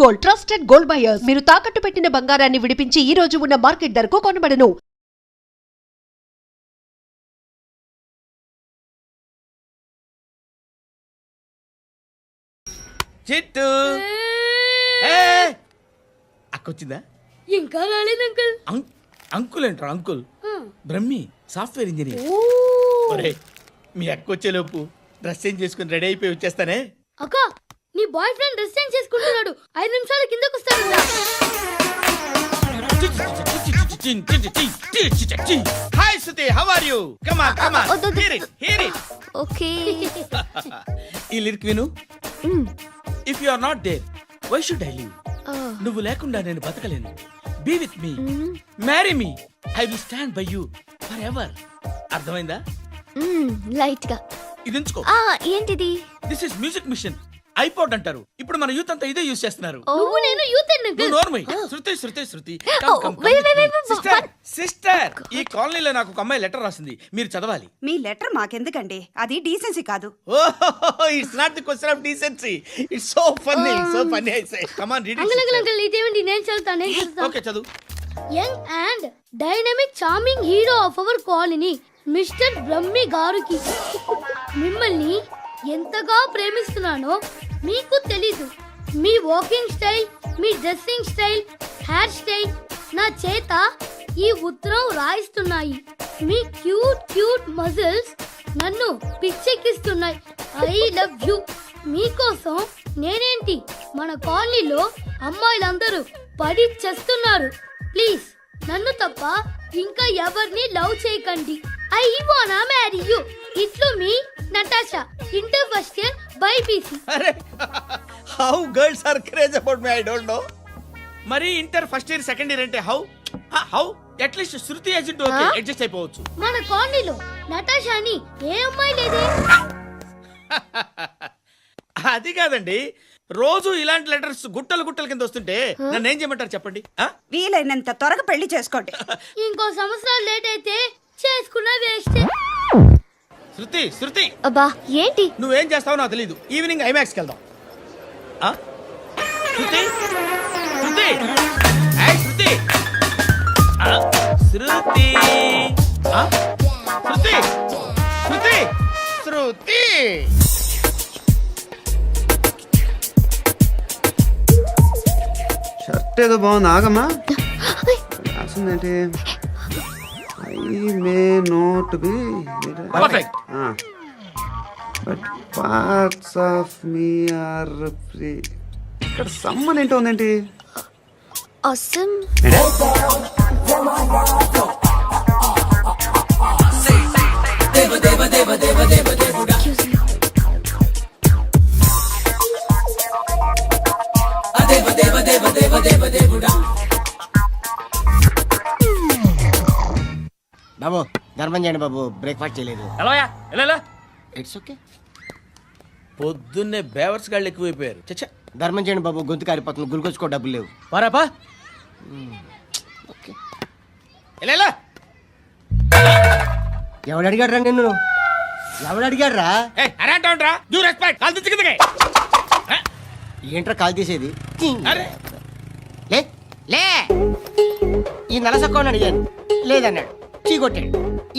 Gold, trusted gold buyers. మీరు తాకట్టు పెట్టిన బంగారాన్ని విడిపించి ఈ రోజు ఉన్న మార్కెట్ ధరకు కొనబడను. చిట్టు అక్కొచ్చిందా? ఇంకా రాలేదు అంకుల్. అంకుల్ ఏంట్రా అంకుల్? Brahmi software engineer. ఒరే మీ అక్కొచ్చేలోపు డ్రెస్ చేంజ్ చేసుకుని రెడీ అయిపోయి వచ్చేస్తానే. అక్క నీ బాయ్ ఫ్రెండ్ డ్రెస్ చేంజ్ చేసుకుంటున్నాడు, 5 నిమిషాల కిందకు వస్తాడు. Hi Shruti, how are you? Come on come on, hear it. Okay. ఈ లిరిక్ విను. If you are not there why should I live? నువ్వు లేకుండా నేను బతకలేను. Be with me, marry me, I will stand by you forever. అర్థమైందా? Light గా. ఇది ఉంచుకో. ఏంటిది? This is music machine, iPod అంటారు. ఇప్పుడు మన యూత్ అంతా ఇదే యూజ్ చేస్తున్నారు. నువ్వు నేను యూత్ అంకుల్. నోర్మై. శృతి శృతి శృతి. సిస్టర్, ఈ కాలనీలో నాకు ఒక అమ్మాయి లెటర్ రాసింది, మీరు చదవాలి. మీ లెటర్ మాకెందుకండి, అది డీసెన్సీ కాదు. It's not the question of decency, it's so funny, so funny. I say come on read it. Uncle ఇదేంటి? నేను చదువుతాను. ఓకే చదువు. Young and dynamic charming hero of our colony mister Brahmi గారికి మిమ్మల్ని ఎంతగా ప్రేమిస్తున్నానో మీకు తెలీదు. మీ వాకింగ్ స్టైల్, మీ డ్రెస్సింగ్ స్టైల్, హెయిర్ స్టైల్ నా చేత ఈ ఉత్తరం రాయిస్తున్నాయి. మీ క్యూట్ క్యూట్ మజిల్స్ నన్ను పిచ్చెక్కిస్తున్నాయి. I love you. మీకోసం నేనేంటి, మన కాలనీలో అమ్మాయిలందరూ పడి చేస్తున్నారు. ప్లీజ్ నన్ను తప్ప ఇంకా ఎవరిని లవ్ చేయకండి. ఐ వానా మ్యారీ యూ. ఇట్లు మీ Natasha, inter first year BiPC. అరే how girls are craze about me, I don't know. మరి inter first year second year అంటే how how at least Shruti agent okay adjust అయిపోవచ్చు. మన కాలనీలో నటాషాని ఏ అమ్మాయి లేదే. అది కాదండి, రోజు ఇలాంటి లెటర్స్ గుట్టలు గుట్టల కింద వస్తుంటే నన్ను ఏం చేయమంటారు చెప్పండి? వీలైనంత త్వరగా పెళ్లి చేసుకోండి. ఇంకో సంవత్సరాలు లేట్ అయితే చేసుకున్న వేస్ట్. శృతి శృతి, అబ్బా ఏంటి? నువ్వేం చేస్తావో నాకు తెలీదు. ఈవినింగ్ ఐమాక్స్కి వెళ్దాం. శృతి శృతి శృతి శృతి శృతి శృతి శృతి. షర్ట్ ఏదో బాగుంది, ఆగమ్మా. రాసిందేంటి? I may not be but parts of me are free. ఇక్కడ సమ్మన్ ఏంటో ఉందేంటి? అసమ్ బాబు ధర్మం చేయండి బాబు, బ్రేక్ఫాస్ట్ చేయలేదు. It's okay. పొద్దున్నే బేవర్స్ గాళ్ళు ఎక్కువైపోయారు. చచ్చా, ధర్మం చేయండి బాబు, గొంతు కారిపోతుంది, గురికొచ్చుకో డబ్బులు లేవు. పారాపా. ఓకే. ఎవడు అడిగాడు రా నిన్ను? ఎవడు అడిగాడు రా? ఏంట్రా కాల్ తీసేది? లే లే. ఈ నలసక్కని అడిగాను, లేదన్నాడు, చీ కొట్టాడు.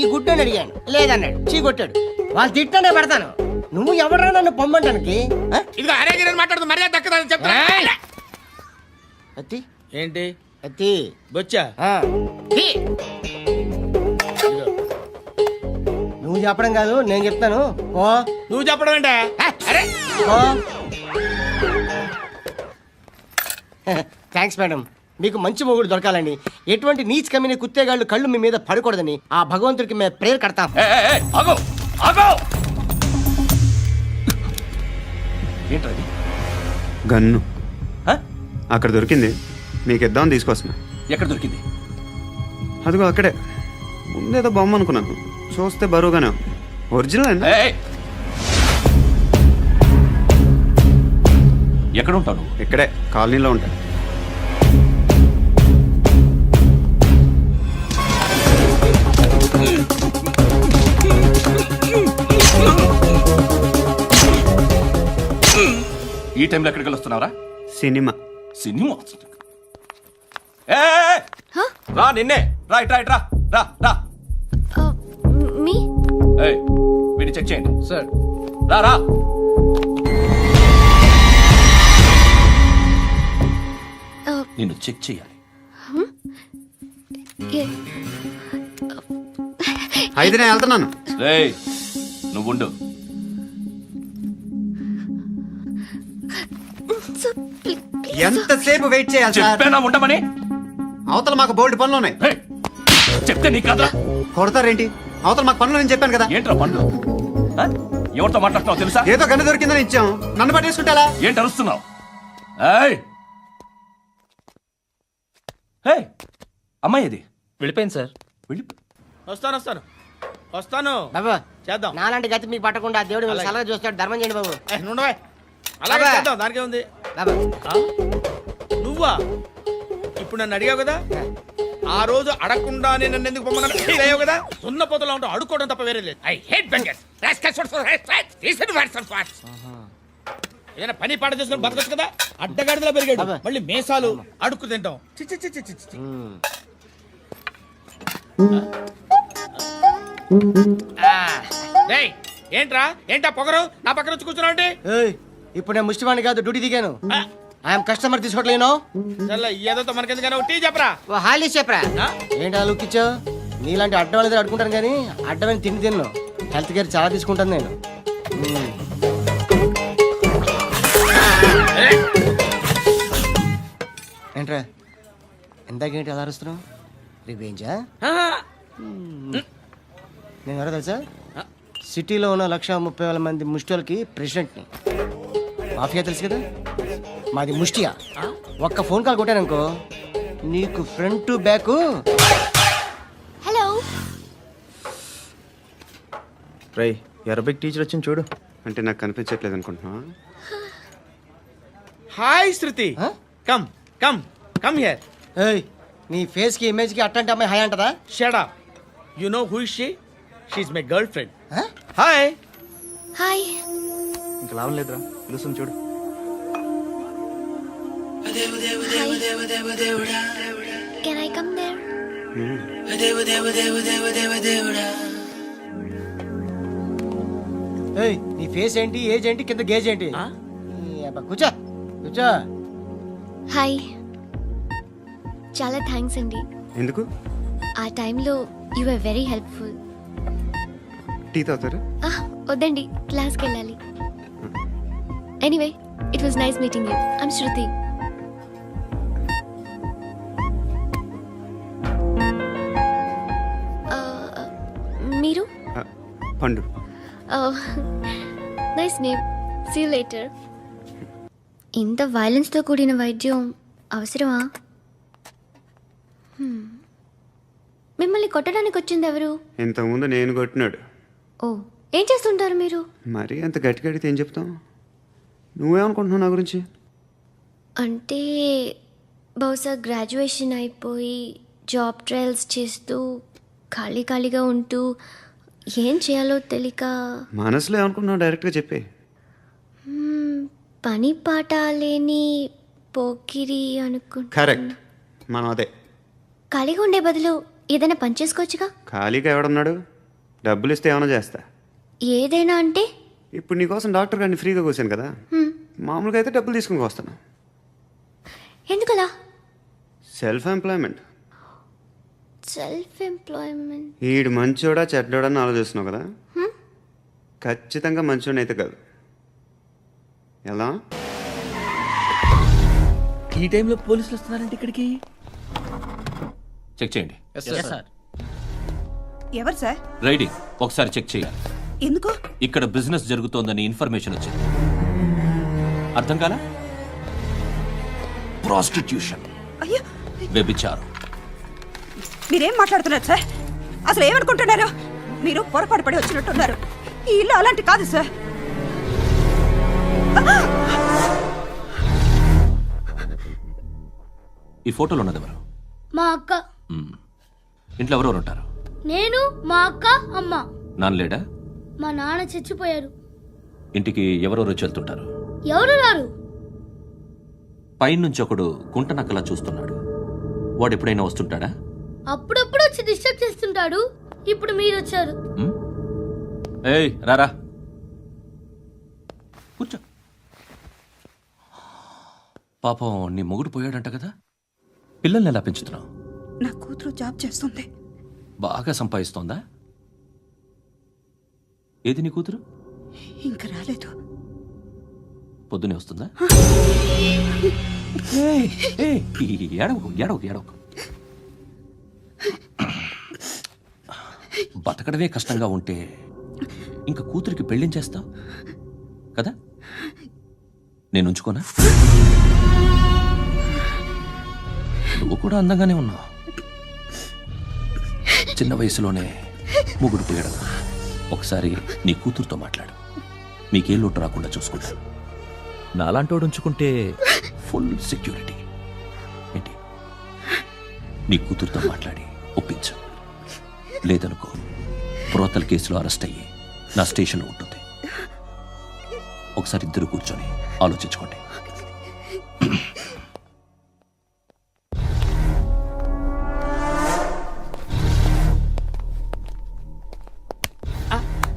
ఈ గుడ్డని అడిగాను, లేదన్నాడు, చీ కొట్టాడు. వాళ్ళు తిట్టానే పెడతాను. నువ్వు ఎవడరా నన్ను పొమ్మంటానికి? అత్తి ఏంటి అత్తి బొచ్చా? నువ్వు చెప్పడం కాదు, నేను చెప్తాను. ఓ నువ్వు చెప్పడం ఏంటా? అరే థ్యాంక్స్ మేడం. మీకు మంచి మొగుడు దొరకాలని, ఎటువంటి నీచ్ కమ్మిన కుత్తేగాళ్ళు కళ్ళు మీ మీద పడకూడదని ఆ భగవంతుడికి మేము ప్రేయర్ కడతాం. ఏంటది? గన్ను అక్కడ దొరికింది, మీకు ఇద్దామని తీసుకొస్తున్నా. ఎక్కడ దొరికింది? అదిగో అక్కడే. ముందేదో బొమ్మ అనుకున్నాను, చూస్తే బరువుగానే ఒరిజినల్ అండి. ఎక్కడ ఉంటాను? ఇక్కడే కాలనీలో ఉంటాను. ఈ టైంలో ఎక్కడికి వస్తున్నారా? సినిమా. సినిమా రా నిన్నే రా ఇట్రా ఇట్రా రా రా మీ ఏయ్ వీడిని చెక్ చేయండి సార్ రా రా నిన్ను చెక్ చేయాలి అయితే నేను వెళ్తున్నాను. రేయ్ నువ్వుండు ఎంతసేపు వెయిట్ చేయాలి సార్? చెప్పేనా ఉండమని అవతల మాకు బోల్డ్ పనులు ఉన్నాయి. రేయ్, చెప్తే నీ కదా కొడతారేంటి? అవతల మాకు పనులు నేను చెప్పాను కదా. ఏంట్రా పండు ఆ? ఎవరితో మాట్లాడుతున్నావు తెలుసా? ఏదో గన్ను దొరికిందని ఇచ్చాం, నన్ను పట్టేసుకుంటా. ఏంటి అరుస్తున్నావు? ఏయ్ ఏయ్, అమ్మాయి ఇది వెళ్ళిపోయింది సార్. వెళ్ళి వస్తాను బాబు చేద్దాం. నాలాంటి గతి మీకు పట్టకుండా దేవుడు మిమ్మల్ని సలహా చూస్తాడు. ధర్మం చేయండి బాబు. నుండవే అలాగే అబ్బా. చేద్దాం, దానికే ఉంది. బాబు నువ్వా ఇప్పుడు నన్ను అడిగావు కదా, ఆ రోజు అడగకుండానే నన్ను ఎందుకు పొమ్మన్నా ఫీల్ అయ్యావు కదా. ఉన్న పోతలో ఉంటావు, అడుక్కోవడం తప్ప వేరే లేదు. I hate bangers. ఏదైనా పని పాట చేసుకుని బతకొచ్చు కదా. అడ్డగాడిదలా పెరిగాడు, మళ్ళీ మేసాలు అడుక్కు తింటాం. చి చి చి చి చి చి. రేయ్, ఏంటా పొగరు నా పక్కన వచ్చి కూర్చున్నావు అంటే? ఏయ్, ఇప్పుడు నేను ముష్టివాణి కాదు, డ్యూటీ దిగాను. ఐఎమ్ కస్టమర్ తీసుకోవట్లేను. ఏదో మనకెందుకైనా టీ చెప్పరా. ఓ హాలీ చెప్పరా. ఏంటి ఆ లుక్ ఇచ్చావు? నీలాంటి అడ్డం వాళ్ళ దగ్గర అడుకుంటాను కానీ అడ్డమైన తిండి తిన్ను. హెల్త్ కేర్ చాలా తీసుకుంటాను నేను. ఏంట్రా ఇందాకేంటి అలా అరుస్తున్నావు? రివేంజా? నేను ఎవరో తెలుసా? సిటీలో ఉన్న 130,000 మంది ముష్టిలకి ప్రెసిడెంట్ని. మాఫియా తెలుసు కదా, మాది ముష్టియా. ఒక్క ఫోన్ కాల్ కొట్టాననుకో నీకు ఫ్రంట్ టు బ్యాక్. హలో రై అరబిక్ టీచర్ వచ్చింది చూడు. అంటే నాకు కనిపించట్లేదు అనుకుంటున్నా. Hi Shruti, Huh? Come come come here. ఏయ్, నీ ఫేస్ కి ఇమేజ్ కి అట్టంటే అమ్మాయి హై అంటదా? Shut up. You know who is she? She is my girlfriend. Huh? Hi. Hi ఇంకా లాభం లేదురా, పిలుస్తుంది చూడు. Can I come there? ఏయ్, నీ ఫేస్ ఏంటి, ఏజ్ ఏంటి, కింద గేజ్ ఏంటి? ఈ అబ్బా, కూర్చో కూర్చో. హాయ్, చాలా థ్యాంక్స్ అండి. ఎందుకు? ఆ టైంలో you are very helpful. Tea తాగుతారా? వద్దండి, క్లాస్కి వెళ్ళాలి. Anyway, it was nice meeting you. I'm Shruti. మీరు? పండు. Nice name. See you later. ఇంత వైలెన్స్తో కూడిన వైద్యం అవసరమా? మిమ్మల్ని కొట్టడానికి వచ్చింది ఎవరు? ఇంతకుముందు నేను కొట్టినాడు. ఓ, ఏం చేస్తుంటారు మీరు? మరీ అంత గట్టిగా అడిగితే ఏం చెప్తాం? నువ్వేమనుకుంటున్నావు నా గురించి? అంటే బహుశా గ్రాడ్యుయేషన్ అయిపోయి జాబ్ ట్రయల్స్ చేస్తూ ఖాళీగా ఉంటూ ఏం చేయాలో తెలియక మనసులో ఏమనుకుంటున్నావు డైరెక్ట్గా చెప్పే. పని పాట లేని పోకిరి అనుకుంటా. కరెక్ట్, మనం అదే. ఖాళీగా ఉండే బదులు ఏదైనా పని చేసుకోవచ్చుగా. ఖాళీగా ఎవడున్నాడు? డబ్బులు ఇస్తే ఏమైనా చేస్తా. ఏదైనా అంటే? ఇప్పుడు నీకోసం డాక్టర్ గారిని ఫ్రీగా కూర్చాను కదా, మామూలుగా అయితే డబ్బులు తీసుకుని వస్తాను. ఎందుకలా? Self employment. Self employment. ఈడు మంచోడా చెడ్డోడా అని ఆలోచిస్తున్నావు కదా, ఖచ్చితంగా మంచోడని అయితే కాదు. ఎలా? ఈ టైంలో పోలీసులు వస్తున్నారంటే ఇక్కడికి? చెక్ చేయండి. ఎవరు సార్? రైడింగ్ ఒకసారి చెక్ చేయాలి. ఎందుకు? ఇక్కడ బిజినెస్ జరుగుతోందని ఇన్ఫర్మేషన్ వచ్చింది. అర్థం కాలా? ప్రాస్టిట్యూషన్, అయ్యో, వ్యభిచారం. మీరేం మాట్లాడుతున్నారు సార్? అసలు ఏమనుకుంటున్నారు? మీరు పొరపాటు పడి వచ్చినట్టున్నారు. ఈ ఇల్లు అలాంటి కాదు సార్. ఈ ఫోటోలో ఉన్నది ఎవరు? మా అక్క. ఇంట్లో ఎవరెవరు ఉంటారు? నేను, మా అక్క, అమ్మ. నాన్న లేడా? మా నాన్న చచ్చిపోయారు. ఇంటికి ఎవరెవరు వచ్చి వెళ్తుంటారు? ఎవరు రారు. పైనుంచి ఒకడు గుంట నక్కలా చూస్తున్నాడు. వాడు ఎప్పుడైనా వస్తుంటాడా? అప్పుడప్పుడు వచ్చి డిస్టర్బ్ చేస్తుంటాడు. ఇప్పుడు మీరు వచ్చారు. ఉమ్? ఏయ్ రారా కూర్చో. పాపం నీ మొగుడు పోయాడంట కదా, పిల్లల్ని ఎలా పెంచుతున్నావు? నా కూతురు జాబ్ చేస్తుంది. బాగా సంపాదిస్తోందా? ఏది నీ కూతురు? ఇంకా రాలేదు. పొద్దునే వస్తుందా? ఏయ్, ఏయ్, ఏడవకు ఏడవకు ఏడవకు. బతకడమే కష్టంగా ఉంటే ఇంకా కూతురికి పెళ్ళించేస్తావు కదా? నేను ఉంచుకోనా? నువ్వు కూడా అందంగానే ఉన్నావు. చిన్న వయసులోనే ముగ్గురు పోయడం. ఒకసారి నీ కూతురుతో మాట్లాడు, మీకే లోటు రాకుండా చూసుకుంటాను. నాలాంటోడు ఉంచుకుంటే ఫుల్ సెక్యూరిటీ. ఏంటి, నీ కూతురుతో మాట్లాడి ఒప్పించు. లేదనుకో ప్రోతల కేసులో అరెస్ట్ అయ్యి నా స్టేషన్లో ఉంటుంది. ఒకసారి ఇద్దరు కూర్చొని ఆలోచించుకోండి.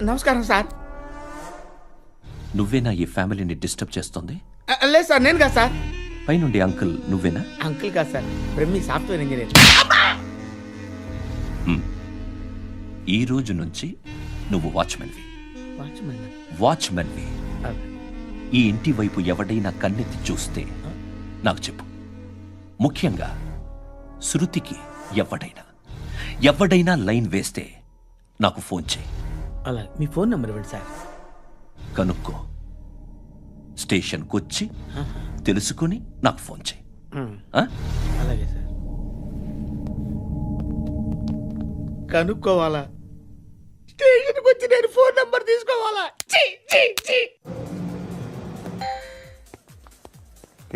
నమస్కారం సార్. నువ్వేనా ఈ ఫ్యామిలీని డిస్టర్బ్ చేస్తోంది? లేదు సార్, నేను కాదు సార్. పైనుండి అంకుల్ నువ్వేనా? అంకుల్ కాదు సార్, బ్రహ్మి సాఫ్ట్వేర్ ఇంజనీర్. ఈ రోజు నుంచి నువ్వు వాచ్మెన్వి. వాచ్మెన్? వాచ్మెన్వి. ఈ ఇంటి వైపు ఎవడైనా కన్నెత్తి చూస్తే నాకు చెప్పు. ముఖ్యంగా శృతికి ఎవడైనా లైన్ వేస్తే నాకు ఫోన్ చేయి. అలా మీ ఫోన్ నెంబర్ ఇవ్వండి సార్. కనుక్కో, స్టేషన్కి వచ్చి తెలుసుకుని నాకు ఫోన్ చేయి. ఆ? అలాగే సార్. కనుక్కోవాలా? స్టేషన్కి వచ్చి నేను ఫోన్ నంబర్ తీసుకోవాలా? ఛీ, ఛీ, ఛీ.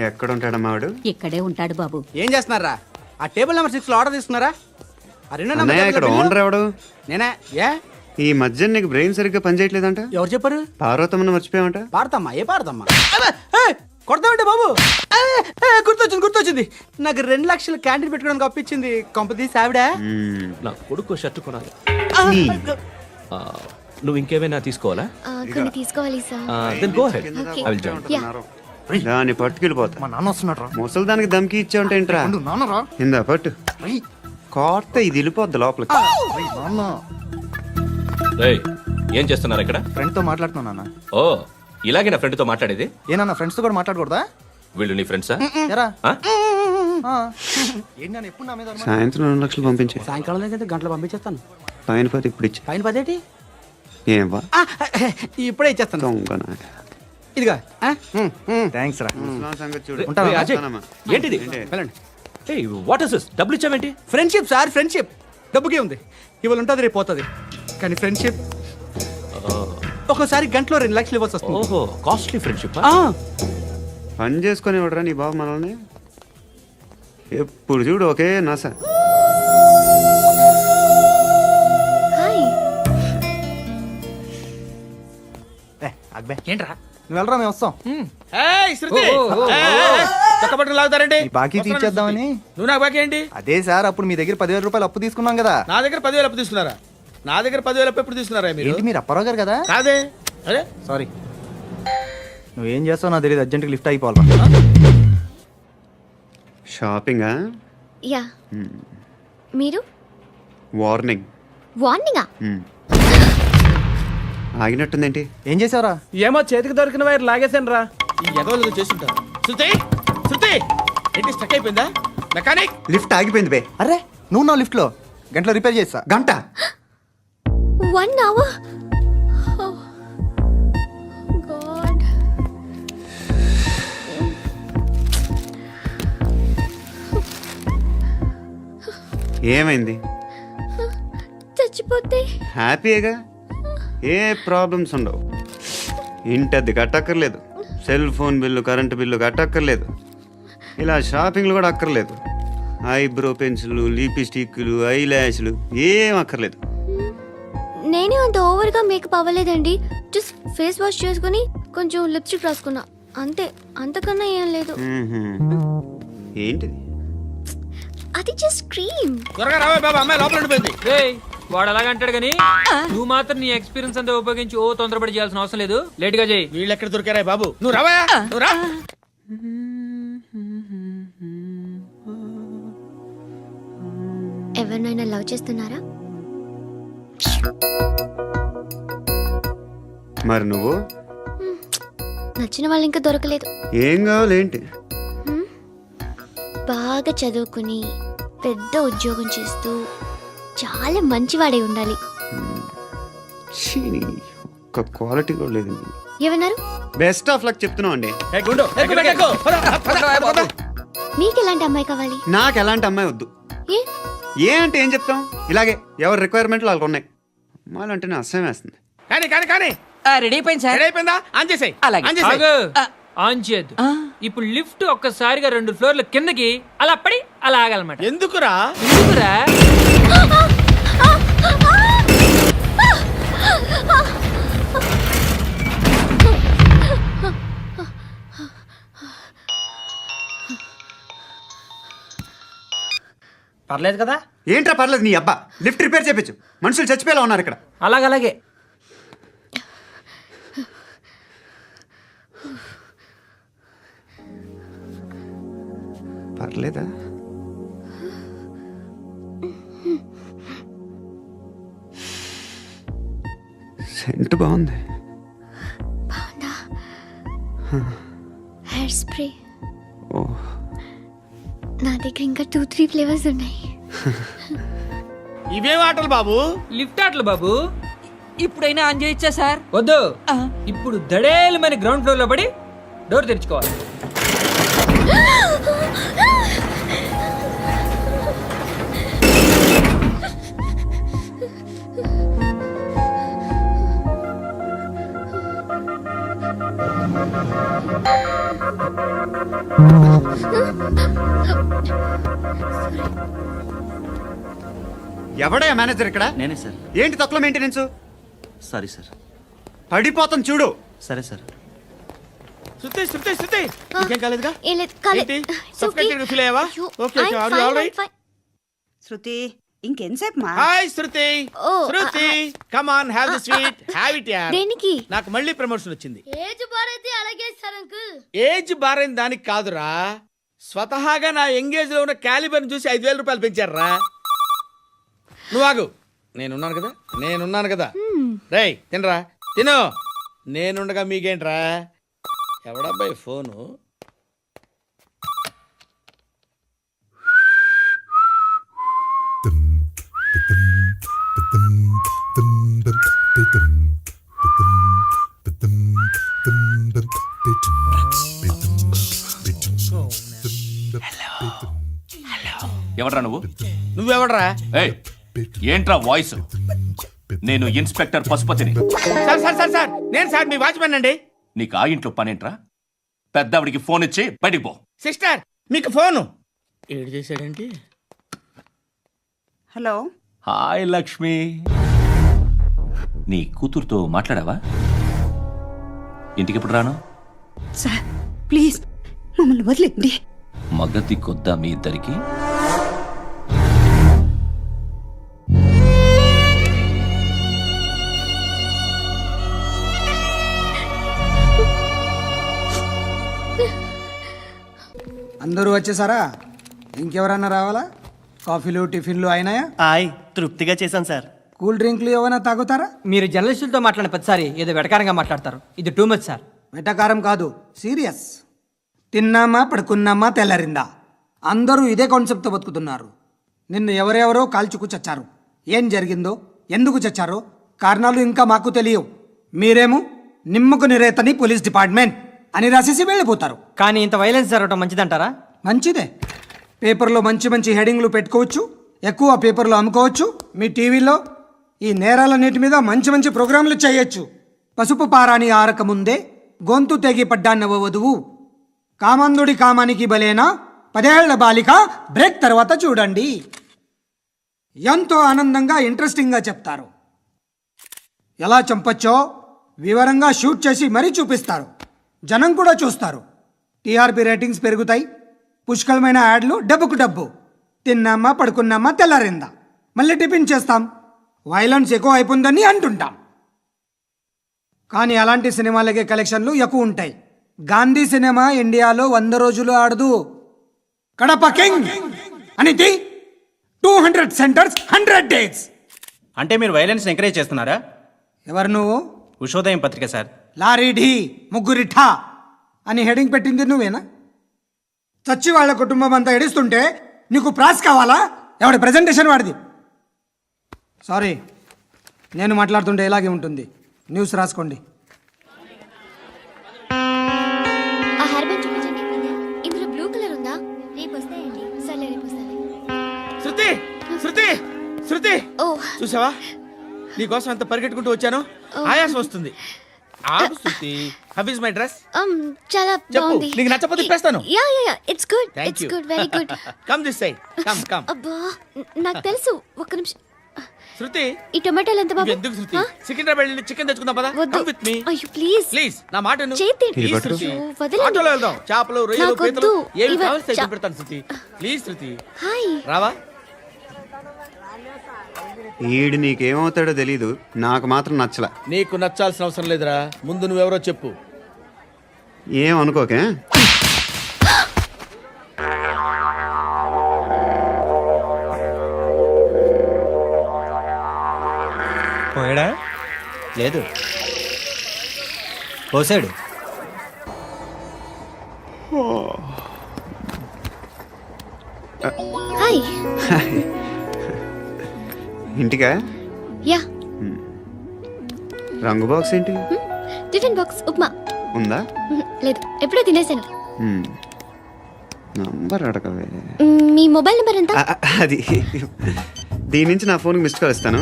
ఎక్కడ ఉంటాడమ్మా వాడు? ఇక్కడే ఉంటాడు బాబు. ఏం చేస్తున్నారా? ఆ టేబుల్ నెంబర్ 6 లో ఆర్డర్ తీసుకున్నారా? ఆ రెండో నెంబర్ అన్నయ్య, ఇక్కడ ఓనర్ ఎవడు? నేనే. ఏ ఈ మధ్య నీకు బ్రెయిన్ సరిగ్గా పనిచేయట్లేదంట. ఎవరు చెప్పారు? పార్వతమ్మను మర్చిపోయామంట. పాడతామ్మా? ఏ పాడతామ్మా? కొడతామంటే బాబు. గుర్తొచ్చింది. నాకు 2 లక్షలు క్యాంటీన్ పెట్టుకోవడానికి అప్పించింది కొంపదీసి ఆవిడ. నా కొడుకు షర్ట్ కొనాలి. నువ్వు ఇంకేమైనా తీసుకోవాలా? కొన్ని తీసుకోవాలి sir. Then go ahead. Okay. I will join. దాన్ని పట్టుకెళ్ళిపోతా. మా నాన్న వస్తున్నాడు. ముసలి దానికి దమ్కి ఇచ్చావంటే ఏంట్రా? నాన్నరా ఇందా పట్టు. కోర్త ఇది వెళ్ళిపోద్ది లోపలికి. నాన్న రేయ్, ఏం చేస్తున్నారు ఇక్కడ? ఫ్రెండ్ తో మాట్లాడుతున్నా నాన్న. ఓ, ఇలాగే నా ఫ్రెండ్తో మాట్లాడేది? ఏనా ఫ్రెండ్స్ తో కూడా మాట్లాడకూడదా? వీళ్ళు నీ ఫ్రెండ్సా? ఎరా ఆ? ఏంటి నాన్న ఎప్పుడు నా మీద అనుమానం? సాయంత్రం 2 లక్షలు పంపించే. సాయంకాలం దగ్గర గంటలు పంపించేస్తాను. పైన 10 ఇప్పుడు ఇచ్చే. పైన 10 ఏం వా ఇప్పుడే ఇచ్చేస్తాను. దొంగ నా. ఇదిగా థ్యాంక్స్ రా. ముసలాం సంగతి చూడు. ఉంటావా? రేయ్, అజయ్, వస్తానమ్మా. ఏంటిది? వెళ్ళండి. ఏయ్, వాట్ ఇస్ దిస్? డబ్బులు ఇచ్చావేంటి? Friendship sir, friendship. డబ్బుకే ఉంది, ఇవాళ ఉంటుంది రేపు పోతుంది. కానీ ఫ్రెండ్షిప్ ఒక్కోసారి గంటలో 2 లక్షలు ఇవ్వాల్సి వస్తుంది. ఓహో, కాస్ట్లీ ఫ్రెండ్షిప్. పని చేసుకొని ఇవ్వడరా నీ బాబు మనల్ని? ఎప్పుడు చూడు ఒకే నాస. హాయ్. అక్బే ఏంట్రా? నువ్వు వెళ్ళరా, మేము వస్తాం. ఏయ్, శృతి! చక్కబట్టలు లాగుతారండి. ఈ బాకీ తీర్చేద్దామని. నువ్వు నాకు బాకీ ఏంటి? అదే సార్, అప్పుడు మీ దగ్గర 10,000 రూపాయలు అప్పు తీసుకున్నాం కదా. నా దగ్గర 10,000 అప్పు తీసుకున్నారా? నా దగ్గర 10,000 అప్పు ఎప్పుడు తీసుకున్నారా మీరు? ఏంటి మీరు అప్పారావు గారు కదా? కాదే. అరే సారీ. నువ్వేం చేస్తావు నాకు తెలియదు, అర్జెంట్గా లిఫ్ట్ అయిపోవాలి. షాపింగా? యా. మీరు? వార్నింగ్. వార్నింగా? ఆగినట్టుందేంటి? ఏం చేసావురా? ఏమో చేతికి దొరికిన వైర్ లాగేసాను రా. ఈ ఎగవలు చేస్తుంటారు. శృతి, శృతి, ఏంటి స్టక్ అయిపోయిందా? మెకానిక్! లిఫ్ట్ ఆగిపోయింది బే. అరే నువ్వు నా లిఫ్ట్లో గంటలో రిపేర్ చేస్తా. గంట? 1 hour? Oh, God. ఏమైంది? చచ్చిపోతే? హ్యాపీగా, ఏ ప్రాబ్లమ్స్ ఉండవు. ఇంటద్ది కట్టక్కర్లేదు, cell phone bill, current bill కట్టక్కర్లేదు, ఇలా షాపింగ్లు కూడా అక్కర్లేదు. ఐబ్రో పెన్సిల్, లిప్స్టిక్లు, ఐ ల్యాష్లు ఏం అక్కర్లేదు. నేనే అంత ఓవర్గా మేకప్ అవ్వలేదండి. జస్ట్ ఫేస్ వాష్ చేసుకుని కొంచెం లిప్స్టిక్ రాసుకున్నా. అంతే, అంతకన్నా ఏం లేదు. ఏంటిది? అది జస్ట్ క్రీమ్. త్వరగా రావే బాబా, అమ్మాయి లోపల ఉండిపోయింది. వాడు అలాగంటాడు కానీ నువ్వు మాత్రం నీ ఎక్స్పీరియన్స్ అంతా ఉపయోగించి తొందరపడి చేయాల్సిన అవసరం లేదు. లేట్ గా చేయి. వీళ్ళు ఎక్కడ దొరికారా బాబు? నువ్వు రావా, నువ్వు రా. ఎవరినైనా లవ్ చేస్తున్నారా? మరి నువ్వు? నచ్చిన వాళ్ళు ఇంకా దొరకలేదు. ఏం కావాలి ఏంటి? బాగా చదువుకుని పెద్ద ఉద్యోగం చేస్తూ చాలా మంచివాడే ఉండాలి. ఒక్క క్వాలిటీ కూడా లేదు. ఏమన్నారు? బెస్ట్ ఆఫ్ లక్ చెప్తున్నావు అండి. ఏ గుండు, ఎక్కు, ఎక్కు. పద. మీకు ఎలాంటి అమ్మాయి కావాలి? నాకు ఎలాంటి అమ్మాయి వద్దు. ఏ? ఏ అంటే ఏం చెప్తాం, ఇలాగే ఎవరి రిక్వైర్మెంట్లు వాళ్ళకు ఉన్నాయి. అమ్మాయిలు అంటేనే అసహ్యం వేస్తుంది. కానీ రెడీ అయిపోయింది సార్. రెడీ అయిపోయిందా? ఆన్ చేసేయ్. అలాగే. ఆన్ చేసేయ్. ఆగు. ఆన్ చేయద్దు. ఇప్పుడు లిఫ్ట్ ఒక్కసారిగా 2 ఫ్లోర్ల కిందకి అలా పడి అలా ఆగాలన్నమాట. ఎందుకురా? ఎందుకురా? పర్లేదు కదా? ఏంట్రా పర్లేదు నీ అబ్బా, లిఫ్ట్ రిపేర్ చేయించు. మనుషులు చచ్చిపోయేలా ఉన్నారు ఇక్కడ. అలాగే. పర్లేదా? సెంట్ బాగుంది. Hair spray. ఓ, నా దగ్గర ఇంకా 2-3 ఫ్లేవర్స్ ఉన్నాయి. ఇవేం ఆటలు బాబు? లిఫ్ట్ ఆటలు బాబు. ఇప్పుడైనా ఆన్ చేయొచ్చా సార్? వద్దు. ఇప్పుడు దడేలు మన గ్రౌండ్ ఫ్లోర్ లో పడి డోర్ తెరుచుకోవాలి. ఎవడే మేనేజర్ ఇక్కడ? నేనే సార్. ఏంటి తక్కువ మెయింటెనెన్స్? Sorry sir. పడిపోతాం చూడు. సరే సార్. శృతి ఇంకేం కాలేదుగా? ఏం లేదు, కాలేదు. ఏంటి? It's okay. Suffocated గా feel అయ్యావా? అయ్యో, Okay, I'm are you fine, all right? I'm fine. శృతి ఇంకెంతసేపు మా? Hi Shruti. Oh, Shruti come on, have the sweet, have it యార్. దేనికి? నాకు మళ్ళీ ప్రమోషన్ వచ్చింది. ఏజ్ బారైతే అలాగే సార్ అంకుల్. ఏజ్ బారైన దానికి కాదురా, స్వతహాగా నా ఎంగేజ్ లో ఉన్న క్యాలిబర్ చూసి 5,000 రూపాయలు పెంచారా. నువ్వు ఆగు, నేనున్నాను కదా. రేయ్ తినరా, తిను. నేనుండగా మీకేంట్రా? ఎవడబ్బాయి ఫోను? ఎవడ్రా నువ్వు? నువ్వెవడరా? ఏయ్, ఏంట్రా వాయిస్? నేను ఇన్స్పెక్టర్ పశుపతిని. సార్ నేను సార్ మీ వాచ్మెన్ అండి. నీకు ఆ ఇంట్లో పనేంట్రా? పెద్దవిడికి ఫోన్ ఇచ్చి బయటికి పో. సిస్టర్ మీకు ఫోను. ఏడు చేశాడేంటి? హలో. హాయ్ లక్ష్మి. నీ కూతురుతో మాట్లాడావా? ఇంటికి ఎప్పుడు రాను? సార్ ప్లీజ్ మమ్మల్ని వదిలేండి. మగతి కొద్దా మీ ఇద్దరికి? అందరూ వచ్చేసారా? ఇంకెవరన్నా రావాలా? కాఫీలు టిఫిన్లు అయినాయా? తృప్తిగా చేశాను సార్. కూల్ డ్రింక్లు ఏమైనా తాగుతారా? మీరు జర్నలిస్టులతో మాట్లాడిన ప్రతిసారి ఏదో వెటకారంగా మాట్లాడతారు. ఇది టూ మచ్ సార్. వెటకారం కాదు, సీరియస్. తిన్నామా పడుకున్నామా తెల్లరిందా, అందరూ ఇదే కాన్సెప్ట్తో బతుకుతున్నారు. నిన్ను ఎవరెవరో కాల్చుకు చచ్చారు. ఏం జరిగిందో, ఎందుకు చచ్చారో కారణాలు ఇంకా మాకు తెలియవు. మీరేమో నిమ్మకు నిరేతని పోలీస్ డిపార్ట్మెంట్ అని రాసేసి వెళ్ళిపోతారు. కానీ ఇంత వైలెన్స్ జరగడం మంచిదంటారా? మంచిదే. పేపర్లో మంచి మంచి హెడింగ్లు పెట్టుకోవచ్చు, ఎక్కువ పేపర్లు అమ్ముకోవచ్చు. మీ టీవీలో ఈ నేరాలన్నిటి మీద మంచి మంచి ప్రోగ్రాంలు చేయొచ్చు. పసుపు పారాని ఆరక ముందే గొంతు తెగి పడ్డాన్నవ వధువు, కామందుడి కామానికి బలేనా 10 ఏళ్ల బాలిక బ్రేక్ తర్వాత చూడండి. ఎంతో ఆనందంగా ఇంట్రెస్టింగ్గా చెప్తారు. ఎలా చంపచ్చో వివరంగా షూట్ చేసి మరీ చూపిస్తారు. జనం కూడా చూస్తారు. టీఆర్పీ రేటింగ్స్ పెరుగుతాయి. పుష్కలమైన యాడ్లు, డబ్బుకు డబ్బు. తిన్నామా, పడుకున్నామా, తెల్లారిందా, మళ్ళీ టిఫిన్ చేస్తాం. వైలెన్స్ ఎక్కువ అయిపోయిందని అంటుంటాం. కానీ అలాంటి సినిమాలకే కలెక్షన్లు ఎక్కువ ఉంటాయి. గాంధీ సినిమా ఇండియాలో 100 రోజులు ఆడదు. కడప కింగ్ అనితి 200 సెంటర్స్ 100 డేస్. అంటే మీరు వైలెన్స్ ఎంకరేజ్ చేస్తున్నారా? ఎవరు నువ్వు? ఉషోదయం పత్రిక సార్. లారీ ఢీ ముగ్గురి ఠా అని హెడింగ్ పెట్టింది నువ్వేనా? చచ్చి వాళ్ళ కుటుంబం అంతా ఎడుస్తుంటే నీకు ప్రాస్ కావాలా? ఎవడి ప్రెజెంటేషన్ వాడిది. సారీ, నేను మాట్లాడుతుంటే ఇలాగే ఉంటుంది. న్యూస్ రాసుకోండి. ఆ హెయిర్ బ్యాండ్ చూపించండి. ఇందులో బ్లూ కలర్ ఉందా? రేపు వస్తాయండి. సరే రేపు వస్తాయి. శృతి శృతి శృతి ఓ చూసావా, నీకోసం ఎంత పరిగెట్టుకుంటూ వచ్చాను. ఆయాసం వస్తుంది. ఆగు Shruti. How is my dress? చాలా చెప్పు. బాగుంది. నీకు నచ్చకపోతే తిప్పేస్తాను. Yeah yeah yeah, it's good. Thank it's you. Good, very good. Come this side. Come come. అబ్బా, నాకు తెలుసు. ఒక్క నిమిషం. శృతి ఈ టొమాటోలు ఎంత బాబు? ఎందుకు శృతి? సికింద్రాబాద్ వెళ్ళి చికెన్ తెచ్చుకుందాం పదా. వద్దు. కమ్ విత్ మీ అయ్యో ప్లీజ్ ప్లీజ్. నా మాట విను. చేతి Please, శృతి. వదలండి. ఆటోలో వెళ్దాం. చేపలు, రొయ్యలు, నాకు పీతలు వద్దు. ఏమి ఇవ- కావాలి చా- పెడతాను శృతి. Please Shruti. హాయ్. రావా? ఈడు నీకేమవుతాడో తెలీదు, నాకు మాత్రం నచ్చలా. నీకు నచ్చాల్సిన అవసరం లేదురా. ముందు నువ్వెవరో చెప్పు. ఏం అనుకోకే. పోయాడా? లేదు, పోసాడు. హాయ్. ఇంటికా? యా. రంగు బాక్స్ ఏంటి? Tiffin box upma. ఉందా? లేదు, ఎప్పుడో తినేసాను. నంబర్ అడగవే. మీ మొబైల్ నెంబర్ ఎంత? అది దీని నుంచి నా ఫోన్కి మిస్డ్ కాల్ ఇస్తాను.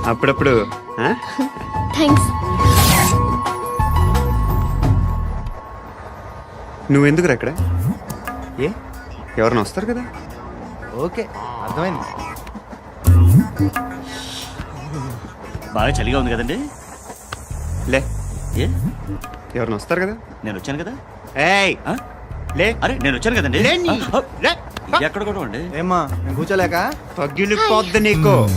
అప్పుడప్పుడు. థ్యాంక్స్. నువ్వెందుకు అక్కడ? ఏ ఎవరైనా వస్తారు కదా. ఓకే, అర్థమైంది. బాగా చలిగా ఉంది కదండి. లే, ఏ ఎవరైనా వస్తారు కదా. నేను వచ్చాను కదా. ఏయ్ ఆ? లే. అరే నేను వచ్చాను కదండి. లే నీ. లే. ఇది ఎక్కడ కూడా అండి. ఏమ్మా, నేను కూర్చోలేక? పగిలిపోద్ది నీకు.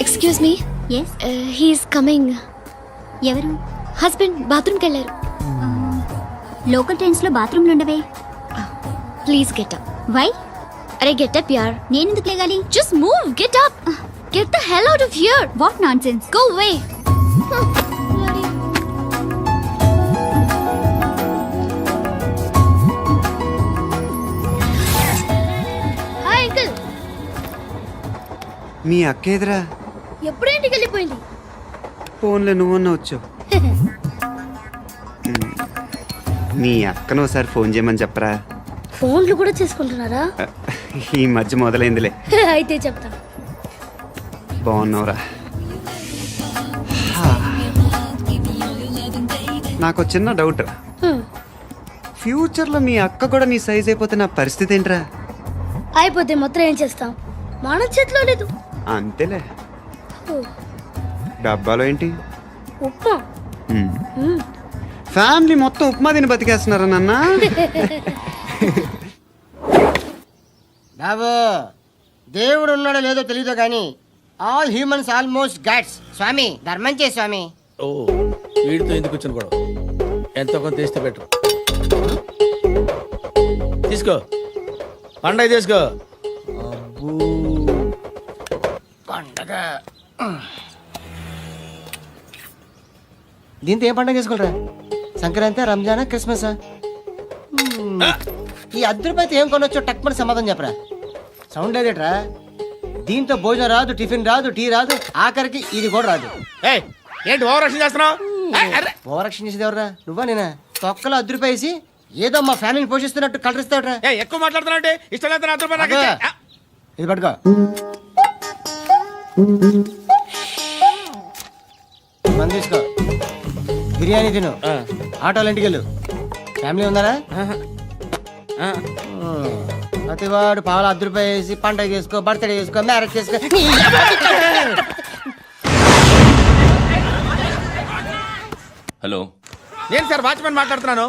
Excuse me. Yes, he's coming. ఎవరు? హస్బెండ్ బాత్రూమ్కి వెళ్ళారు. లోకల్ ట్రైన్స్ లో బాత్రూమ్లు ఉండవే. Please get up. వై? అరే గెట్ అప్ యార్. నేను ఎందుకు లేగాలి? Just move, get up. Get the hell out of here. What nonsense. Go away. Hi uncle. మీ అక్క ఎదురా? ఎప్పుడు ఇంటికి వెళ్ళిపోయింది? ఫోన్లో నువ్వన్నా వచ్చావు. మీ అక్కను ఒకసారి ఫోన్ చేయమని చెప్పరా. ఫోన్లు కూడా చేసుకుంటున్నారా? ఈ మధ్య మొదలైందిలే. అయితే చెప్తా. బాగున్నావురా? నాకు చిన్న డౌట్ రా. ఫ్యూచర్లో మీ అక్క కూడా నీ సైజ్ అయిపోతే నా పరిస్థితి ఏంట్రా? అయిపోతే మొత్తం ఏం చేస్తాం? మన చేతిలో లేదు. అంతేలే. డబ్బాలో ఏంటి? ఉప్మా. ఫ్యామిలీ మొత్తం ఉప్మా తిని బతికేస్తున్నారా నాన్న? బాబు, దేవుడు ఉన్నాడో లేదో తెలియదు కానీ ఆల్ హ్యూమన్స్ ఆల్మోస్ట్ గాడ్స్. స్వామి ధర్మం చే స్వామి. ఓ, వీడితో ఎందుకు వచ్చిన గొడవ? ఎంతో కొంత తీస్తే బెటర్. తీసుకో, పండగ తీసుకో. పండగ దీంతో ఏం పండగ చేసుకోరా? సంక్రాంతి, రంజానా, క్రిస్మసా? ఈ రూపాయలతో ఏం కొనొచ్చో టక్మని సమాధానం చెప్పరా. సౌండ్ లేదేట్రా? దీంతో భోజనం రాదు, టిఫిన్ రాదు, టీ రాదు, ఆఖరికి ఇది కూడా రాదు. ఏయ్, ఏంటి ఓవర్ యాక్షన్ చేస్తున్నావు? ఓవరాక్షన్ చేసేది ఎవరా? నువ్వా నేనా? తొక్కలో రూపాయలు వేసి ఏదో మా ఫ్యామిలీని పోషిస్తున్నట్టు కలరిస్తావుట్రా. ఎక్కువ మాట్లాడుతున్నావు అంటే ఇష్టం లేదు. రూపాయలు నాకు ఇచ్చే. ఇది పట్టుకో. మంది తీసుకో, బిర్యానీ తిను, ఆటోలు ఇంటికి వెళ్ళు. ఫ్యామిలీ ఉన్నారా? ఆ, ప్రతివాడు పావులు ₹10 వేసి పండగ చేసుకో, బర్త్డే చేసుకో, మ్యారేజ్ చేసుకో. హలో, నేను సార్ వాచ్మెన్ మాట్లాడుతున్నాను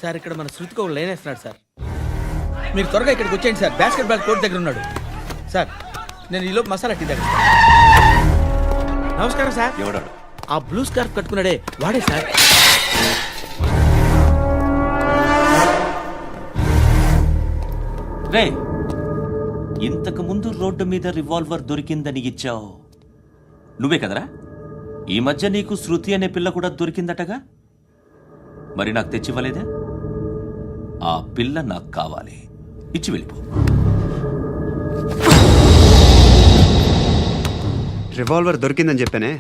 సార్. ఇక్కడ మన శృతికి ఒక లైన్ వేస్తున్నాడు సార్. మీరు త్వరగా ఇక్కడికి వచ్చేయండి సార్. బాస్కెట్ బాల్ కోర్ట్ దగ్గర ఉన్నాడు సార్. నేను ఈలోపు మసాలా టీ దగ్గర. నమస్కారం సార్. ఎవడాడు? ఆ బ్లూ స్కార్ఫ్ కట్టుకున్నాడే వాడే సార్. రే, ఇంతకు ముందు రోడ్డు మీద రివాల్వర్ దొరికిందని ఇచ్చావు నువ్వే కదరా? ఈ మధ్య నీకు శృతి అనే పిల్ల కూడా దొరికిందటగా, మరి నాకు తెచ్చివ్వలేదే? ఆ పిల్ల నాకు కావాలి, ఇచ్చి వెళ్ళిపో. రివాల్వర్ దొరికిందని చెప్పానే,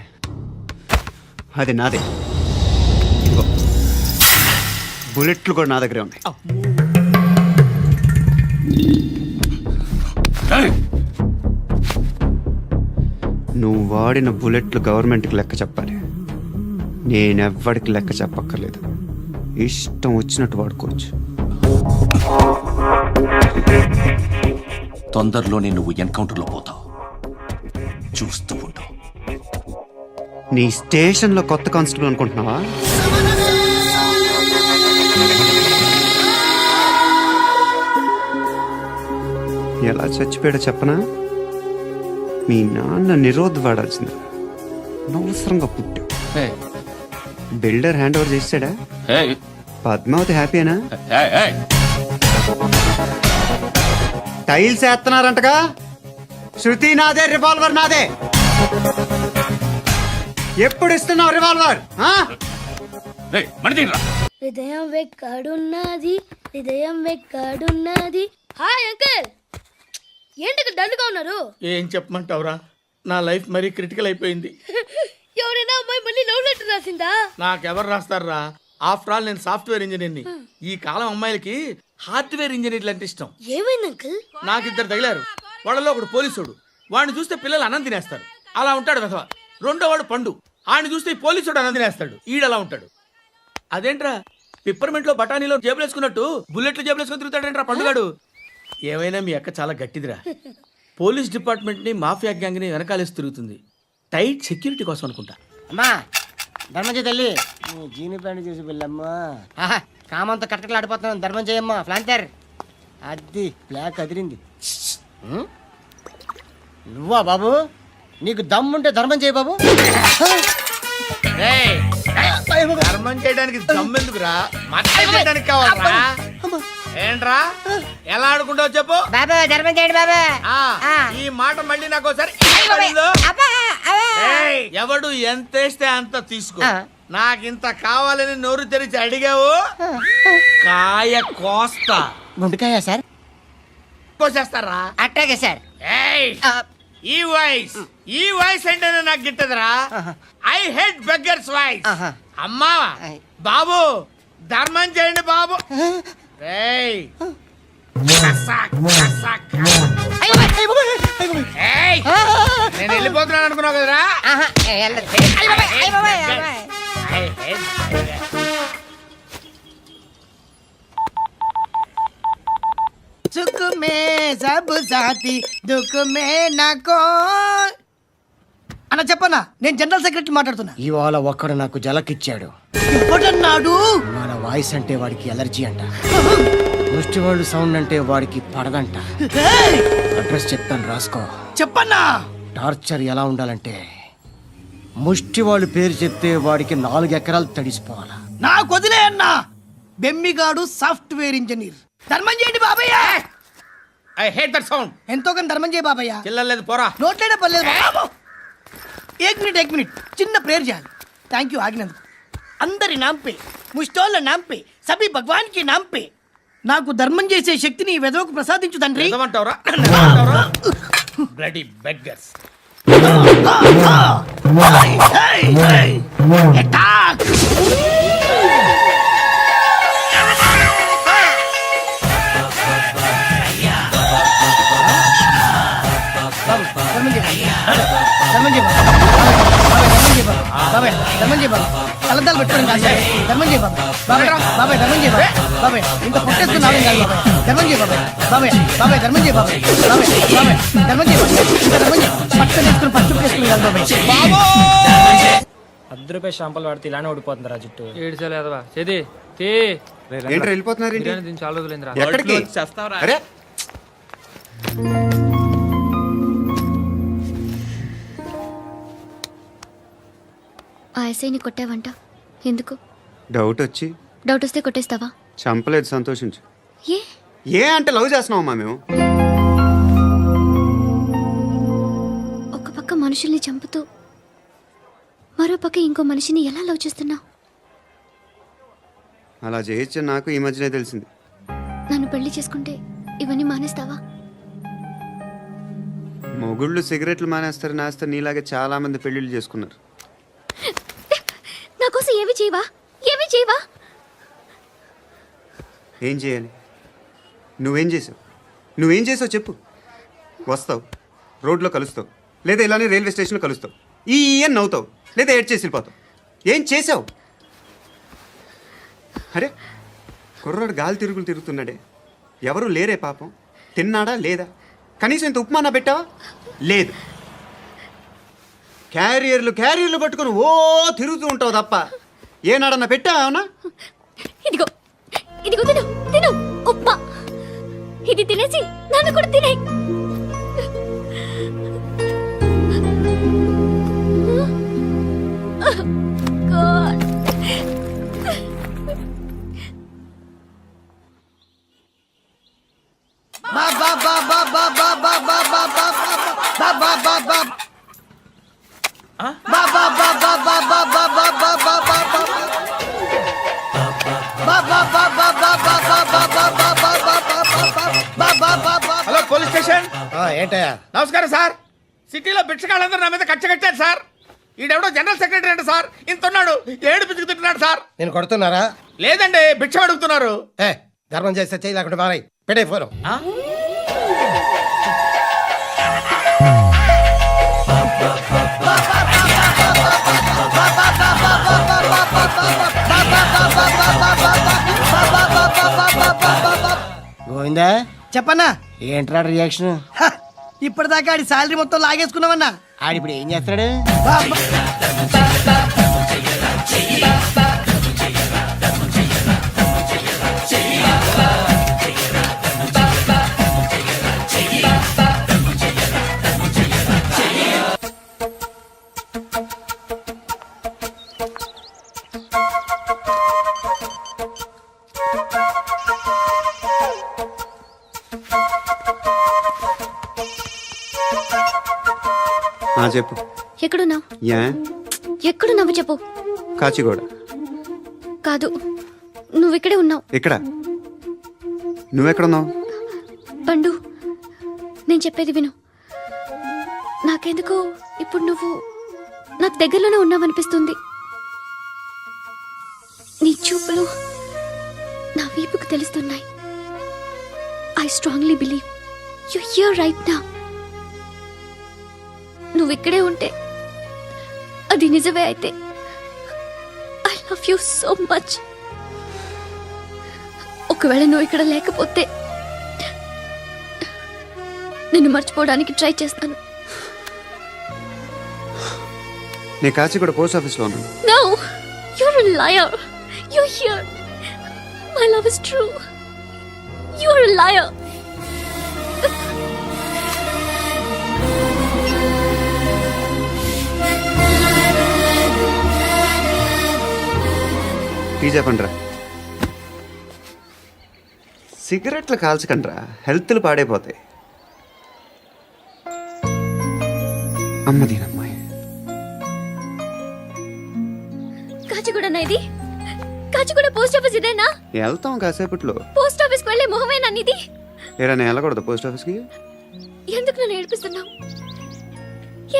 అది నాదే. ఇదిగో, బుల్లెట్లు కూడా నా దగ్గరే ఉన్నాయి. నువ్వు వాడిన బుల్లెట్లు గవర్నమెంట్కి లెక్క చెప్పాలి. నేనెవ్వడికి లెక్క చెప్పక్కర్లేదు. ఇష్టం వచ్చినట్టు వాడుకోవచ్చు. తొందరలోనే నువ్వు ఎన్కౌంటర్లో పోతావు, చూస్తూ ఉంటావు. నీ స్టేషన్లో కొత్త కానిస్టేబుల్ అనుకుంటున్నావా? ఎలా చచ్చిపోయాడో చెప్పనా? మీ నాన్న నిరోధ్ వాడాల్సింది. అనవసరంగా పుట్టావు. బిల్డర్ హ్యాండ్ ఓవర్ చేసాడా? పద్మావతి హ్యాపీనా? టైల్స్ వేస్తున్నారంటగా. శృతి నాదే, రివాల్వర్ నాదే. ఎప్పుడు ఇస్తున్నావు రివాల్వర్? హృదయం వెక్కడున్నది, హృదయం వెక్కడున్నది. హాయ్ అంకుల్, ఏంటి డల్గా ఉన్నారు? ఏం చెప్పమంటావురా, నా లైఫ్ మరీ క్రిటికల్ అయిపోయింది. ఎవరైనా అమ్మాయి మళ్ళీ లవ్ లెటర్ రాసిందా? నాకెవరు రాస్తారా? ఆఫ్టర్ ఆల్ నేను సాఫ్ట్వేర్ ఇంజనీర్ని. ఈ కాలం అమ్మాయిలకి హార్డ్వేర్ ఇంజనీర్లు అంటే ఇష్టం. ఏమైంది అంకుల్? నాకు 2 తగిలారు. వాళ్ళలో ఒకడు పోలీసుడు. వాడిని చూస్తే పిల్లలు అన్నం తినేస్తారు, అలా ఉంటాడు వెధవ. రెండో వాడు పండు. ఆడిని చూస్తే ఈ పోలీసుడు అన్నం తినేస్తాడు, ఈడలా ఉంటాడు. అదేంట్రా, పిప్పర్మెంట్ లో బఠానీలో జేబులు వేసుకున్నట్టు బుల్లెట్లు జేబులు వేసుకుని తిరుగుతాడేంట్రా పండుగాడు. ఏమైనా మీ అక్క చాలా గట్టిదిరా. పోలీస్ డిపార్ట్మెంట్ ని మాఫియా గ్యాంగ్ ని వెనకాలేసి తిరుగుతుంది. టైట్ సెక్యూరిటీ కోసం అనుకుంటా. అమ్మా ధర్మం చేయి తల్లి, జీని ప్యాంట్ చేసి వెళ్ళమ్మా. కామంతో కట్టకలు ఆడిపోతున్నాను, ధర్మం చేయమ్మా. ఫ్లాంతర్ అది బ్లాక్ అదిరింది. నువ్వా బాబు? నీకు దమ్ముంటే ధర్మం చేయి బాబు. ధర్మం చేయడానికి దమ్మెందుకురా, మర్డర్ చేయడానికి కావాలరా. ఏంట్రా ఎలా ఆడుకుంటావు చెప్పు బాబా. ధర్మం చేయండి బాబా. ఈ మాట మళ్ళీ నాకు ఒకసారి. ఎవడు ఎంత వేస్తే అంత తీసుకో. నాకింత కావాలని నోరు తెరిచి అడిగావు, కాయ కోస్తా. గుండెకాయ సార్? కోసేస్తారా? అట్టాగే సార్. ఈ వాయిస్ అంటే నాకు గిట్టదురా. I hate beggars voice. అమ్మా బాబు, ధర్మం చేయండి బాబు. నేను వెళ్ళిపోతున్నాను అనుకున్నావు కదరా. సుఖ మే సబ్ సాథీ, దుఃఖ మే నాకో. అన్న చెప్పన్నా, నేను జనరల్ సెక్రటరీ మాట్లాడుతున్నా. ఇవాళ ఒక్కడు నాకు జలకిచ్చాడు. ఎవడన్నాడు? మన వాయిస్ అంటే వాడికి ఎలర్జీ అంట. ముష్టి వాళ్ళు సౌండ్ అంటే వాడికి పడదంట. అడ్రస్ చెప్తాను, రాసుకో. చెప్పన్నా. టార్చర్ ఎలా ఉండాలంటే, ముష్టి వాళ్ళు పేరు చెప్తే వాడికి 4 ఎకరాలు తడిసిపోవాలా. నాకు వదిలే అన్నా. బెమ్మిగాడు సాఫ్ట్వేర్ ఇంజనీర్. ధర్మం చేయండి బాబయ్య. I hate that sound. ఎంతో కానీ ధర్మం చేయ బాబయ్య. చిల్లలేదు పోరా. నోట్లేడే పర్లేదు బాబు. ఏక్ మినిట్ చిన్న ప్రేయర్ చేయాలి. థ్యాంక్ యూ ఆగినందుకు. అందరి నాంపే, ముష్టోళ్ళ నాంపే, సభీ భగవాన్ కి నాంపే నాకు ధర్మం చేసే శక్తిని ఈ వెధవకు ప్రసాదించు తండ్రి. Bloody beggars. ధర్మం చేయ చేయి బాబాయ్ ధర్మం చేయి బాబాయ్ కలద్దాలు పెట్టుకోవడం కాదు ధర్మం చేయి బాబాయ్ బాబాయ్ ధర్మం చేయి బాబాయ్ ఇంత పొట్టేసుకున్నావు కాదు బాబాయ్ ధర్మం చేయి బాబాయ్ ధర్మం చేయి బాబాయ్ ధర్మం చేయి ఇంకా ధర్మం చేయి పట్టుకొని వేసుకుని పట్టు వేసుకుని కాదు బాబాయ్ ₹10 షాంపూలు వాడితే ఇలానే ఓడిపోతుందిరా జుట్టు. ఏడ్చలేదవా చేది తీ ఏంట్రా వెళ్ళిపోతున్నారు ఏంటి? దీన్ని చాలా రోజులైందిరా ఎక్కడికి? చేస్తావరా అరే ఆ ఎస్ఐని కొట్టావంట ఎందుకు? డౌట్ వచ్చి డౌట్ వస్తే కొట్టేస్తావా? చంపలేదు, సంతోషించు. ఏ ఏ అంటే లవ్ చేస్తున్నావమ్మా మేము. ఒక పక్క మనుషుల్ని చంపుతూ మరో పక్క ఇంకో మనిషిని ఎలా లవ్ చేస్తున్నావు? అలా చేయొచ్చు నాకు ఈ మధ్యనే తెలిసింది. నన్ను పెళ్లి చేసుకుంటే ఇవన్నీ మానేస్తావా? మొగుళ్ళు సిగరెట్లు మానేస్తారు, నేస్తారు. నీలాగే చాలా మంది పెళ్లిళ్ళు చేసుకున్నారు. నా కోసం ఏమి చేయవా? ఏమి చేయవా? ఏం చేయాలి? నువ్వేం చేసావు? నువ్వేం చేసావు చెప్పు. వస్తావు, రోడ్లో కలుస్తావు, లేదా ఇలానే రైల్వే స్టేషన్లో కలుస్తావు, ఈ అని నవ్వుతావు, లేదా ఏడ్ చేసి వెళ్ళిపోతావు. ఏం చేసావు? అరే కుర్రాడు గాలి తిరుగులు తిరుగుతున్నాడే, ఎవరు లేరే పాపం. తిన్నాడా లేదా? కనీసం ఇంత ఉప్మానా పెట్టావా? లేదు. క్యారియర్లు పట్టుకొని ఓ తిరుగుతూ ఉంటావు తప్ప ఏనాడన్నా పెట్టావా? అవునా? ఇదిగో ఇదిగో తిను తిను ఉప్మా. ఇది తినేసి నన్ను కూడా తినే. Hello police station. ఏంటయ్యా? నమస్కారం సార్. సిటీలో భిక్షగాళ్ళందరూ నా మీద కట్ట కట్టారు సార్. ఈడెవడో జనరల్ సెక్రటరీ అంట సార్. ఇంత ఉన్నాడు, ఏడు పిచ్చుకు తింటున్నాడు సార్. నేను కొడుతున్నారా? లేదండి, భిక్ష అడుగుతున్నారు. ఏ ధర్మం చేస్తే చేయి లేకుండా మారాయి పెట్టే ఫోను. గోవిందా చెప్పన్నా. ఏంట్రా రియాక్షన్? ఇప్పటిదాకా ఆడి శాలరీ మొత్తం లాగేసుకున్నావన్నా. ఆడిప్పుడు ఏం చేస్తాడు? చెప్పు. ఎక్కడున్నావు? యా ఎక్కడున్నావు చెప్పు. కాచిగూడ. కాదు, నువ్వు ఇక్కడే ఉన్నావు. ఇక్కడ నువ్వెక్కడున్నావు? పండు, నేను చెప్పేది విను. నాకెందుకో ఇప్పుడు నువ్వు నాకు దగ్గరలోనే ఉన్నావనిపిస్తుంది. నీ చూపులు నా వీపుకు తెలుస్తున్నాయి. I strongly believe you here right now. నువ్వు ఇక్కడే ఉంటే అది నిజమే అయితే I love you so much. ఒకవేళ నువ్వు ఇక్కడ లేకపోతే నిన్ను మర్చిపోవడానికి ట్రై చేస్తాను. నేను కాచిగూడ పోస్ట్ ఆఫీస్లో ఉన్నాను. No, you're a liar. You're here. My love is true. You're a liar. చెప్పండిరా. సిగరెట్లు కాల్చకండ్రా, హెల్త్లు పాడైపోతాయి. అమ్మదీనమ్మాయి. కాచిగూడనా ఇది? కాచిగూడ పోస్ట్ ఆఫీస్ ఇదేనా? వెళ్తాం కాసేపట్లో. పోస్ట్ ఆఫీస్కి వెళ్ళే మొహమేనా నీది? ఏరా నేను వెళ్ళకూడదు పోస్ట్ ఆఫీస్కి? ఎందుకు నన్ను ఏడిపిస్తున్నావు?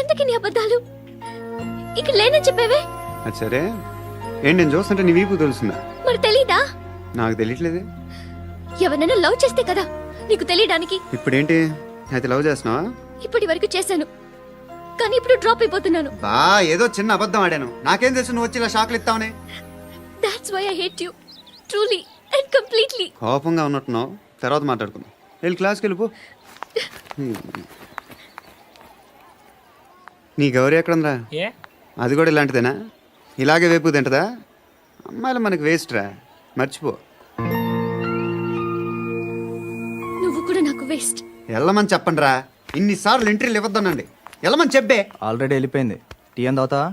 ఎందుకు నీ అబద్ధాలు? ఇక్కడ లేనని చెప్పేవే. అది సరే, ఏంటి నేను చూస్తుంటే నీ వీపు తెలుస్తుందా? మరి తెలీదా? నాకు తెలియట్లేదే. ఎవరైనా లవ్ చేస్తే కదా నీకు తెలియడానికి. ఇప్పుడేంటి అయితే లవ్ చేస్తున్నావా? ఇప్పటి వరకు చేశాను. కానీ ఇప్పుడు డ్రాప్ అయిపోతున్నాను. బా ఏదో చిన్న అబద్ధం ఆడాను. నాకేం తెలుసు నువ్వు వచ్చి ఇలా షాక్లు ఇస్తావని. That's why I hate you. Truly and completely. కోపంగా ఉన్నట్టున్నావు, తర్వాత మాట్లాడుకుందాం. వెళ్ళి క్లాస్కి వెళ్ళిపో. నీ గౌరీ ఎక్కడుందిరా? ఏ అది కూడా ఇలాంటిదేనా? ఇలాగే వేపు తింటదా? అమ్మాయిలు మనకి వేస్ట్ రా, మర్చిపో. నువ్వు కూడా నాకు వేస్ట్. వెళ్ళమని చెప్పండి రా. ఇన్నిసార్లు ఎంట్రీలు ఇవ్వద్దనండి. వెళ్ళమని చెప్పే. ఆల్రెడీ వెళ్ళిపోయింది. టీ అని తాగుతావా?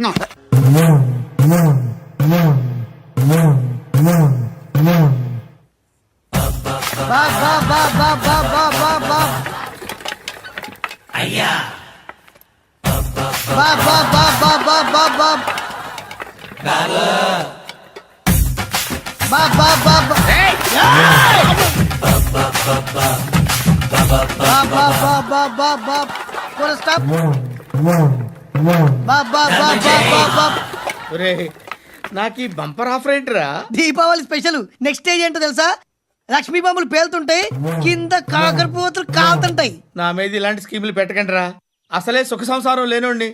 నా. నాకు ఈ బంపర్ ఆఫర్ ఏంటిరా? దీపావళి స్పెషల్ నెక్స్ట్ స్టేజ్ ఏంటో తెలుసా? లక్ష్మీ బాంబులు పేలుతుంటాయి, కింద కాకరపోతులు కాలుతుంటాయి. నా మీద ఇలాంటి స్కీములు పెట్టకండి రా. అసలే సుఖ సంసారం లేనోడిని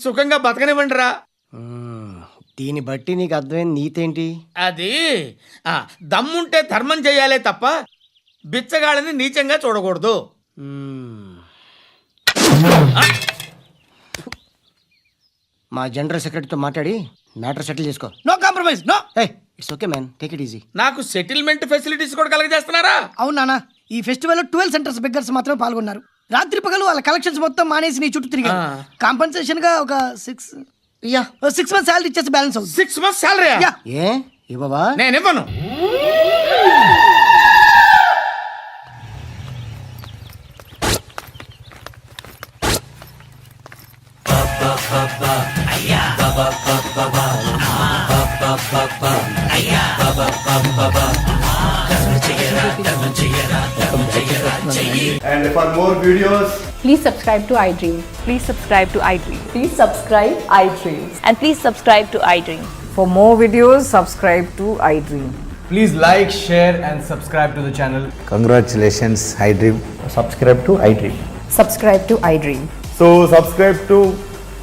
సుఖంగా బతకనివ్వండి రా. దీన్ని బట్టి నీకు అర్థమైన నీతేంటి? అది దమ్ముంటే ధర్మం చేయాలే తప్ప బిచ్చగాళ్ళని నీచంగా చూడకూడదు. మా జనరల్ సెక్రటరీతో మాట్లాడి మ్యాటర్ సెటిల్ చేసుకో. No compromise, no. It's okay man, take it easy. నాకు సెటిల్మెంట్ ఫెసిలిటీస్ కూడా కలగజేస్తున్నారా? అవును నాన్న, ఈ ఫెస్టివల్ 12 సెంటర్స్ బెగ్గర్స్ మాత్రమే పాల్గొన్నారు. రాత్రి పగలు వాళ్ళ కలెక్షన్స్ మొత్తం మానేసి నీ చుట్టూ తిరిగారు. కాంపన్సేషన్ గా ఒక 6 మంత్స్ సాలరీ ఇచ్చేసి బ్యాలెన్స్ అవుతుంది. 6 months salary? ఏ ఇవ్వవా? నేను ఇవ్వను. And for more videos, Please subscribe to iDream. Please subscribe to iDream. Please subscribe iDream. And please subscribe to iDream. For more videos, subscribe to iDream. please like, share and subscribe to the channel. Congratulations iDream. Subscribe to iDream. Subscribe to iDream. So subscribe to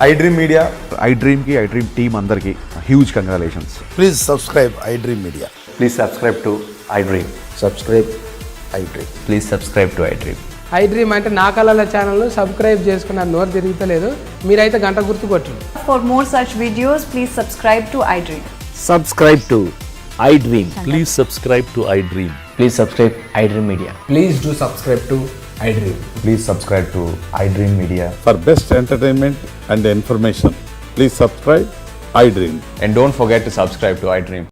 iDream Media. iDream ki iDream team andarki huge congratulations. Please subscribe iDream Media. Please subscribe to iDream. Subscribe iDream. Please subscribe to iDream. iDream అంటే నా కళల channel subscribe చేసుకున్న నోరు తిరుగుతలేదు. మీరైతే గంట గుర్తు కొట్టండి. For more such videos, please subscribe to iDream. Subscribe to iDream. Please subscribe to iDream. Please subscribe iDream Media. Please do subscribe to iDream. Please subscribe to iDream Media. For best entertainment and information, please subscribe iDream. And don't forget to subscribe to iDream.